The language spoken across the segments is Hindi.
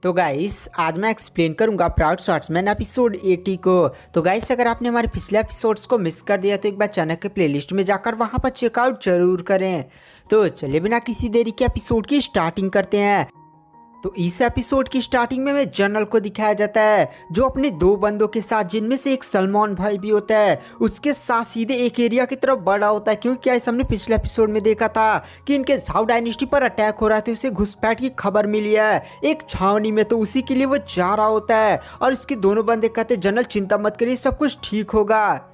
तो गाइस आज मैं एक्सप्लेन करूंगा प्राउड शॉट्समैन एपिसोड 80 को। तो गाइस अगर आपने हमारे पिछले एपिसोड्स को मिस कर दिया तो एक बार चैनल के प्लेलिस्ट में जाकर वहां पर चेकआउट जरूर करें। तो चलिए बिना किसी देरी के एपिसोड की स्टार्टिंग करते हैं। तो इस एपिसोड की स्टार्टिंग में हमें जनरल को दिखाया जाता है जो अपने दो बंदों के साथ, जिनमें से एक सलमान भाई भी होता है, उसके साथ सीधे एक एरिया की तरफ बढ़ा होता है। क्योंकि क्या हमने पिछले एपिसोड में देखा था कि इनके झाऊ डायनेस्टी पर अटैक हो रहा था, उसे घुसपैठ की खबर मिली है एक छावनी में, तो उसी के लिए वो जा रहा होता है। और इसके दोनों बंदे कहते हैं जनरल चिंता मत करिए, सब कुछ ठीक होगा।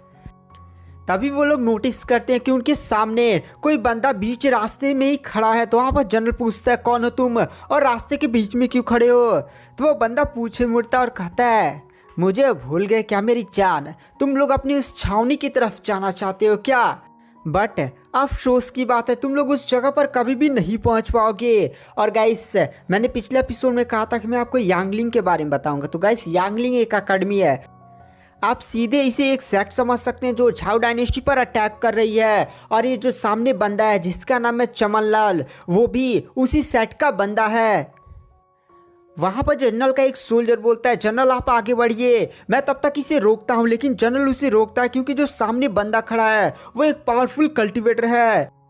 तभी वो लोग नोटिस करते हैं कि उनके सामने कोई बंदा बीच रास्ते में ही खड़ा है। तो वहाँ पर जनरल पूछता है कौन हो तुम और रास्ते के बीच में क्यों खड़े हो। तो वो बंदा पूछे मुड़ता और कहता है मुझे भूल गए क्या मेरी जान, तुम लोग अपनी उस छावनी की तरफ जाना चाहते हो क्या? बट अफसोस की बात है तुम लोग उस जगह पर कभी भी नहीं पहुंच पाओगे। और गाइस मैंने पिछले एपिसोड में कहा था कि मैं आपको यांगलिंग के बारे में बताऊंगा। तो गाइस यांगलिंग एक अकेडमी है, आप सीधे इसे एक सेट समझ सकते हैं जो झाऊ डायनेस्टी पर अटैक कर रही है। और ये जो सामने बंदा है जिसका नाम है चमनलाल, वो भी उसी सेट का बंदा है। वहां पर जनरल का एक सोल्जर बोलता है जनरल आप आगे बढ़िए, मैं तब तक इसे रोकता हूं। लेकिन जनरल उसे रोकता है क्योंकि जो सामने बंदा खड़ा है वो एक पावरफुल कल्टिवेटर है।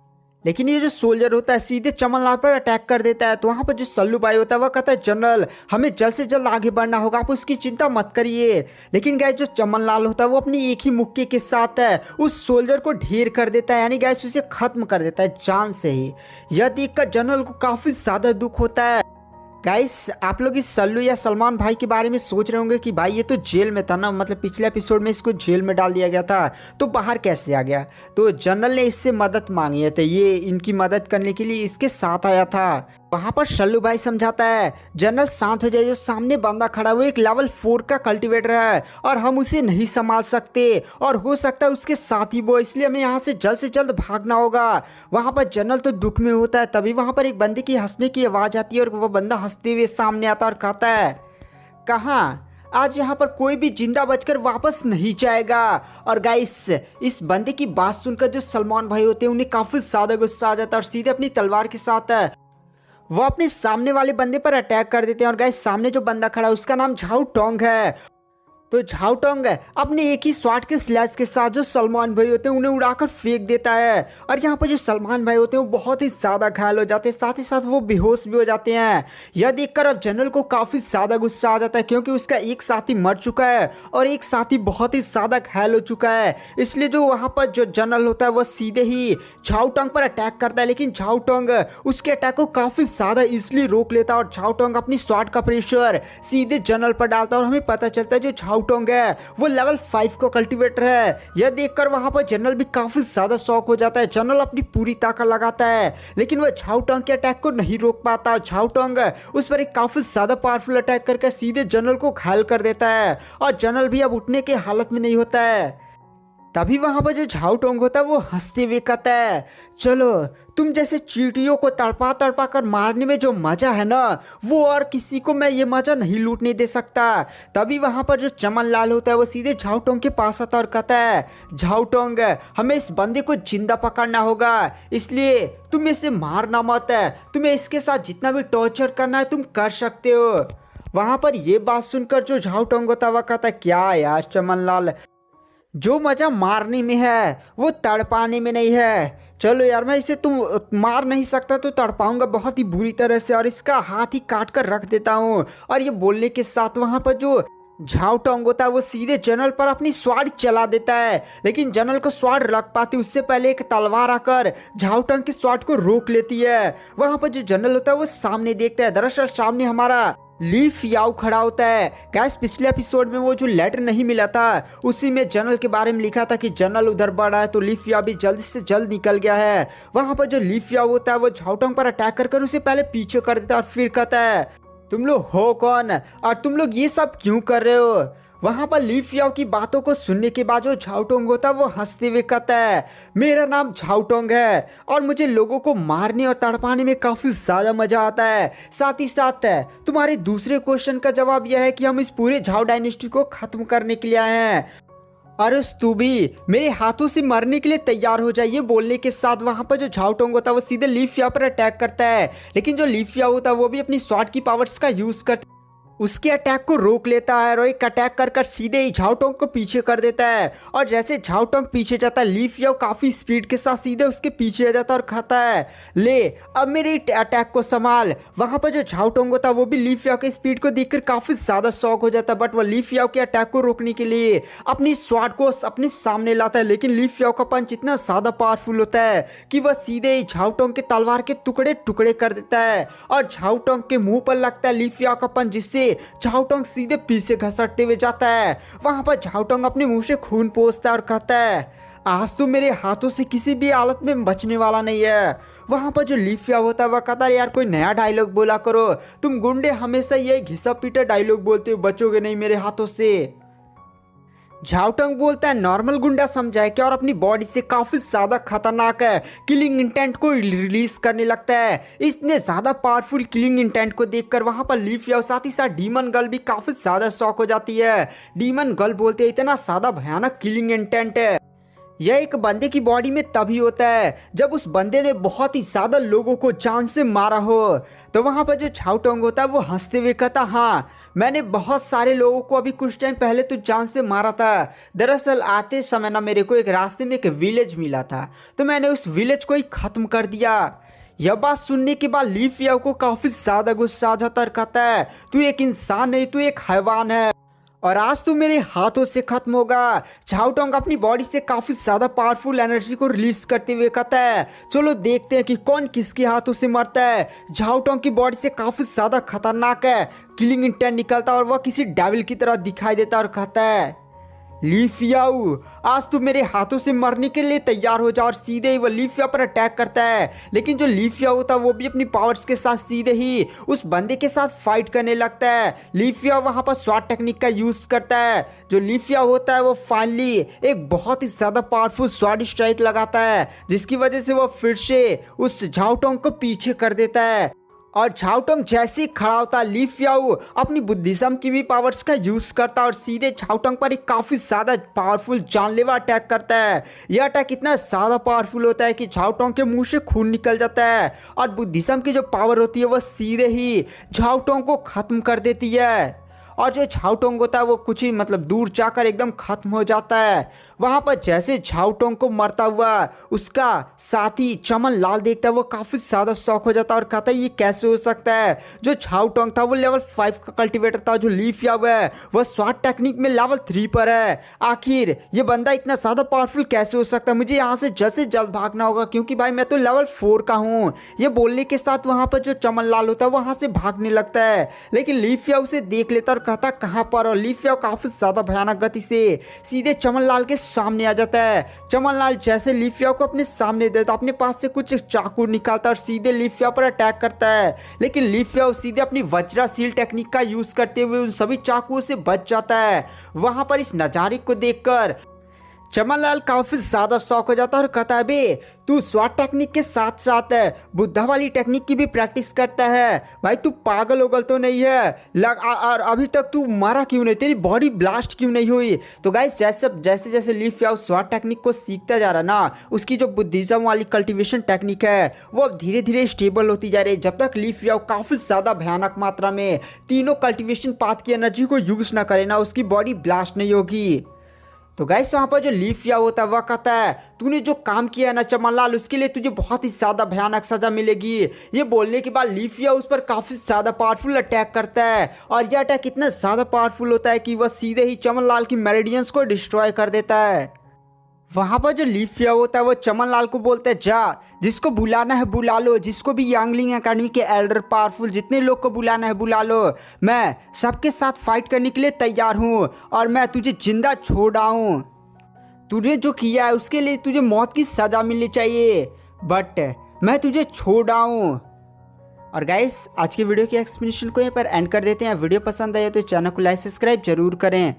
लेकिन ये जो सोल्जर होता है सीधे चमनलाल पर अटैक कर देता है। तो वहाँ पर जो सल्लू भाई होता है वह कहता है जनरल हमें जल्द से जल्द आगे बढ़ना होगा, आप उसकी चिंता मत करिए। लेकिन गाइस जो चमनलाल होता है वो अपनी एक ही मुक्के के साथ है उस सोल्जर को ढेर कर देता है, यानी गाइस उसे खत्म कर देता है जान से ही। यह देखकर जनरल को काफ़ी ज़्यादा दुख होता है। गाइस आप लोग इस सल्लू या सलमान भाई के बारे में सोच रहे होंगे कि भाई ये तो जेल में था ना, मतलब पिछले एपिसोड में इसको जेल में डाल दिया गया था तो बाहर कैसे आ गया। तो जनरल ने इससे मदद मांगी है, तो ये इनकी मदद करने के लिए इसके साथ आया था। वहाँ पर सल्लू भाई समझाता है जनरल शांत हो जाए, जो सामने बंदा खड़ा है वो एक लेवल 4 का कल्टिवेटर है और हम उसे नहीं संभाल सकते और हो सकता है उसके साथ ही वो, इसलिए हमें यहाँ से जल्द भागना होगा। वहाँ पर जनरल तो दुख में होता है। तभी वहाँ पर एक बंदे की हंसने की आवाज़ आती है और वो बंदा हंसते हुए सामने आता और कहता है कहाँ आज यहाँ पर कोई भी जिंदा बचकर वापस नहीं जाएगा। और गाइस इस बंदे की बात सुनकर जो सलमान भाई होते हैं उन्हें काफ़ी ज़्यादा गुस्सा आ जाता है और सीधे अपनी तलवार के साथ वो अपने सामने वाले बंदे पर अटैक कर देते हैं। और गाइस सामने जो बंदा खड़ा है उसका नाम झाऊ टोंग है। तो झाऊ टोंग अपने एक ही शॉट के स्लैश के साथ जो सलमान भाई होते हैं उन्हें उड़ाकर फेंक देता है। और यहाँ पर जो सलमान भाई होते हैं वो बहुत ही ज़्यादा घायल हो जाते हैं, साथ ही साथ वो बेहोश भी हो जाते हैं। यह देखकर अब जनरल को काफ़ी ज़्यादा गुस्सा आ जाता है क्योंकि उसका एक साथी मर चुका है और एक साथी बहुत ही ज़्यादा घायल हो चुका है। इसलिए जो वहाँ पर जो जनरल होता है वह सीधे ही झाऊ टोंग पर अटैक करता है। लेकिन झाऊ टोंग उसके अटैक को काफ़ी ज़्यादा ईजिली रोक लेता है और झाऊ टोंग अपनी शॉट का प्रेशर सीधे जनरल पर डालता है। और हमें पता चलता है जो झाऊ टोंग है वो लेवल 5 का कल्टीवेटर है। यह देखकर वहां पर जनरल भी काफी ज्यादा शॉक हो जाता है। जनरल अपनी पूरी ताकत लगाता है लेकिन वह झाऊ टोंग के अटैक को नहीं रोक पाता। झाऊ टोंग उस पर एक काफी ज्यादा पावरफुल अटैक करके सीधे जनरल को घायल कर देता है और जनरल भी अब उठने के हालत में नहीं होता है। तभी वहां पर जो झाऊ टोंग होता है वो हंसते हुए कहता है चलो तुम जैसे चींटियों को तड़पा तड़पा कर मारने में जो मजा है ना वो और किसी को मैं ये मजा नहीं लूटने दे सकता। तभी वहां पर जो चमनलाल होता है वो सीधे झाऊ टोंग के पास आता और कहता है झाऊ टोंग हमें इस बंदे को जिंदा पकड़ना होगा, इसलिए तुम इसे मारना मत है, तुम्हें इसके साथ जितना भी टॉर्चर करना है तुम कर सकते हो। वहां पर ये बात सुनकर जो झाऊ टोंग होता है वह कहता है क्या यार चमनलाल, जो मजा मारने में है वो तड़पाने में नहीं है। चलो यार मैं इसे तुम मार नहीं सकता तो तड़पाऊंगा बहुत ही बुरी तरह से और इसका हाथ ही काट कर रख देता हूँ। और ये बोलने के साथ वहाँ पर जो झाऊ टोंग होता है वो सीधे जनरल पर अपनी स्वाड चला देता है। लेकिन जनरल को स्वाड रख पाती उससे पहले एक तलवार आकर झाऊ टोंग की स्वाड को रोक लेती है। वहाँ पर जो जनरल होता है वो सामने देखता है, दरअसल सामने हमारा ली फियाओ खड़ा होता है। गाइस पिछले एपिसोड में वो जो लेटर नहीं मिला था उसी में जनरल के बारे में लिखा था कि जनरल उधर बढ़ रहा है, तो ली फियाओ भी जल्द से जल्द निकल गया है। वहां पर जो ली फियाओ होता है वो झाऊ टोंग पर अटैक कर उसे पहले पीछे कर देता है और फिर कहता है तुम लोग हो कौन और तुम लोग ये सब क्यों कर रहे हो। वहां पर ली फियाओ की बातों को सुनने के बाद जो झाऊ टोंग होता है वो हंसते हुए कहता है मेरा नाम झाऊ टोंग है और मुझे लोगों को मारने और तड़पाने में काफ़ी ज़्यादा मज़ा आता है। साथ ही साथ तुम्हारे दूसरे क्वेश्चन का जवाब यह है कि हम इस पूरे झाऊ डायनेस्टी को ख़त्म करने के लिए आए हैं और तू भी मेरे हाथों से मरने के लिए तैयार हो जाइए। बोलने के साथ वहां पर जो झाऊ टोंग होता है वो सीधे ली फियाओ पर अटैक करता है। लेकिन जो ली फियाओ होता है वो भी अपनी स्वॉर्ड की पावर्स का यूज़ करता है उसके अटैक को रोक लेता है और एक अटैक कर सीधे ही झाओटोंग को पीछे कर देता है। और जैसे झाओटोंग पीछे जाता है, ली फियाओ काफ़ी स्पीड के साथ सीधे उसके पीछे आ जाता है और खाता है, ले अब मेरे अटैक को संभाल। वहाँ पर जो झाओटोंग होता है वो भी ली फियाओ के स्पीड को देखकर काफ़ी ज़्यादा शॉक हो जाता है, बट वो ली फियाओ के अटैक को रोकने के लिए अपनी स्वॉर्ड को अपने सामने लाता है। लेकिन ली फियाओ का पंच इतना ज़्यादा पावरफुल होता है कि वह सीधे ही झाओटोंग के तलवार के टुकड़े टुकड़े कर देता है और झाओटोंग के मुंह पर लगता है ली फियाओ का पंच, जिससे झाओटोंग सीधे पीछे घसटते हुए जाता है। वहां पर झाओटोंग अपने मुंह से खून पोंछता है और कहता है, आज तो मेरे हाथों से किसी भी हालत में बचने वाला नहीं है। वहां पर जो ली फियाओ होता है वह कहता है, यार कोई नया डायलॉग बोला करो, तुम गुंडे हमेशा यही घिसा पीटा डायलॉग बोलते हो, बचोगे नहीं मेरे हाथों से। झाओटोंग बोलता है, नॉर्मल गुंडा समझा है क्या, और अपनी बॉडी से काफी ज्यादा खतरनाक है किलिंग इंटेंट को रिलीज करने लगता है। इतने ज्यादा पावरफुल किलिंग इंटेंट को देखकर वहां पर ली फियाओ साथ ही साथ डीमन गर्ल भी काफी ज्यादा शॉक हो जाती है। डीमन गर्ल बोलते हैं, इतना ज्यादा भयानक किलिंग इंटेंट है, यह एक बंदे की बॉडी में तभी होता है जब उस बंदे ने बहुत ही ज़्यादा लोगों को जान से मारा हो। तो वहाँ पर जो झाओटोंग होता है वो हंसते हुए कहता, हाँ मैंने बहुत सारे लोगों को अभी कुछ टाइम पहले तो जान से मारा था। दरअसल आते समय ना मेरे को एक रास्ते में एक विलेज मिला था, तो मैंने उस विलेज को ही ख़त्म कर दिया। यह बात सुनने के बाद ली फियाओ को काफ़ी ज़्यादा गुस्सा आ जाता है और कहता है, तू एक इंसान नहीं, तू एक हैवान है और आज तू मेरे हाथों से खत्म होगा। झाओटोंग अपनी बॉडी से काफी ज्यादा पावरफुल एनर्जी को रिलीज करते हुए कहता है, चलो देखते हैं कि कौन किसके हाथों से मरता है। झाओटोंग की बॉडी से काफी ज्यादा खतरनाक है किलिंग इंटेंट निकलता है और वह किसी डेविल की तरह दिखाई देता है और कहता है, ली फियाओ आज तू मेरे हाथों से मरने के लिए तैयार हो जा। और सीधे ही वो ली फियाओ पर अटैक करता है। लेकिन जो ली फियाओ होता है वो भी अपनी पावर्स के साथ सीधे ही उस बंदे के साथ फाइट करने लगता है। ली फियाओ वहाँ पर स्वॉर्ड टेक्निक का यूज करता है। जो ली फियाओ होता है वो फाइनली एक बहुत ही ज़्यादा पावरफुल स्वॉर्ड स्ट्राइक लगाता है, जिसकी वजह से वो फिर से उस झाओटोंग को पीछे कर देता है। और झाओटोंग जैसे ही खड़ा होता, ली फियाओ अपनी बुद्धिज्म की भी पावर्स का यूज करता है और सीधे झाओटोंग पर एक काफी ज्यादा पावरफुल जानलेवा अटैक करता है। यह अटैक इतना ज्यादा पावरफुल होता है कि झाओटोंग के मुंह से खून निकल जाता है और बुद्धिज्म की जो पावर होती है वह सीधे ही झाओटोंग को खत्म कर देती है। और जो झाओटोंग होता है वो कुछ ही दूर जाकर एकदम खत्म हो जाता है। वहाँ पर जैसे झाओटोंग को मरता हुआ उसका साथी चमन लाल देखता है, वो काफ़ी ज़्यादा शॉक हो जाता है और कहता है, ये कैसे हो सकता है। जो झाओटोंग था वो लेवल 5 का कल्टिवेटर था, जो ली फियाओ है वह स्वॉर्ड टेक्निक में लेवल 3 पर है। आखिर ये बंदा इतना ज़्यादा पावरफुल कैसे हो सकता है, मुझे यहाँ से जल्द से जल्द भागना होगा क्योंकि भाई मैं तो लेवल 4 का हूँ। ये बोलने के साथ वहाँ पर जो चमन लाल होता है वहाँ से भागने लगता है, लेकिन ली फियाओ उसे देख लेता और कहता कहाँ पर। और ली फियाओ काफी ज्यादा भयानक गति से सीधे चमन लाल के सामने आ जाता है। चमन लाल जैसे ली फियाओ को अपने सामने देता, अपने पास से कुछ चाकू निकालता और सीधे ली फियाओ पर अटैक करता है। लेकिन ली फियाओ सीधे अपनी वज्रासील टेक्निक का यूज करते हुए उन सभी चाकुओं से बच जाता है। वहां पर इस नजारे को देखकर चमन लाल काफी ज्यादा शौक हो जाता है और कहता है, बे तू स्वॉर्ड टेक्निक के साथ साथ बुद्धा वाली टेक्निक की भी प्रैक्टिस करता है, भाई तू पागल होगल तो नहीं है और अभी तक तू मारा क्यों नहीं, तेरी बॉडी ब्लास्ट क्यों नहीं हुई। तो गाइस जैसे जैसे ली फियाओ स्वॉर्ड टेक्निक को सीखता जा रहा ना, उसकी जो बुद्धिज्म वाली कल्टिवेशन टेक्निक है वो अब धीरे धीरे स्टेबल होती जा रही है। जब तक ली फियाओ काफी ज्यादा भयानक मात्रा में तीनों कल्टिवेशन पाथ की एनर्जी को यूज ना करे ना, उसकी बॉडी ब्लास्ट नहीं होगी। तो गाइस वहाँ पर जो ली फियाओ होता है वह कहता है, तूने जो काम किया है ना चमन लाल, उसके लिए तुझे बहुत ही ज़्यादा भयानक सज़ा मिलेगी। ये बोलने के बाद ली फियाओ उस पर काफ़ी ज़्यादा पावरफुल अटैक करता है और यह अटैक इतना ज़्यादा पावरफुल होता है कि वह सीधे ही चमन लाल की मेरिडियंस को डिस्ट्रॉय कर देता है। वहाँ पर जो ली फियाओ होता है वो चमन लाल को बोलता है, जा जिसको बुलाना है बुला लो, जिसको भी यांगलिंग एकेडमी के एल्डर पावरफुल जितने लोग को बुलाना है बुला लो, मैं सबके साथ फाइट करने के लिए तैयार हूँ और मैं तुझे जिंदा छोड़ आऊँ। तूने जो किया है उसके लिए तुझे मौत की सज़ा मिलनी चाहिए, बट मैं तुझे छोड़ आऊँ। और गाइस आज की वीडियो की एक्सप्लेनेशन को यहाँ पर एंड कर देते हैं। वीडियो पसंद आए तो चैनल को लाइक सब्सक्राइब जरूर करें।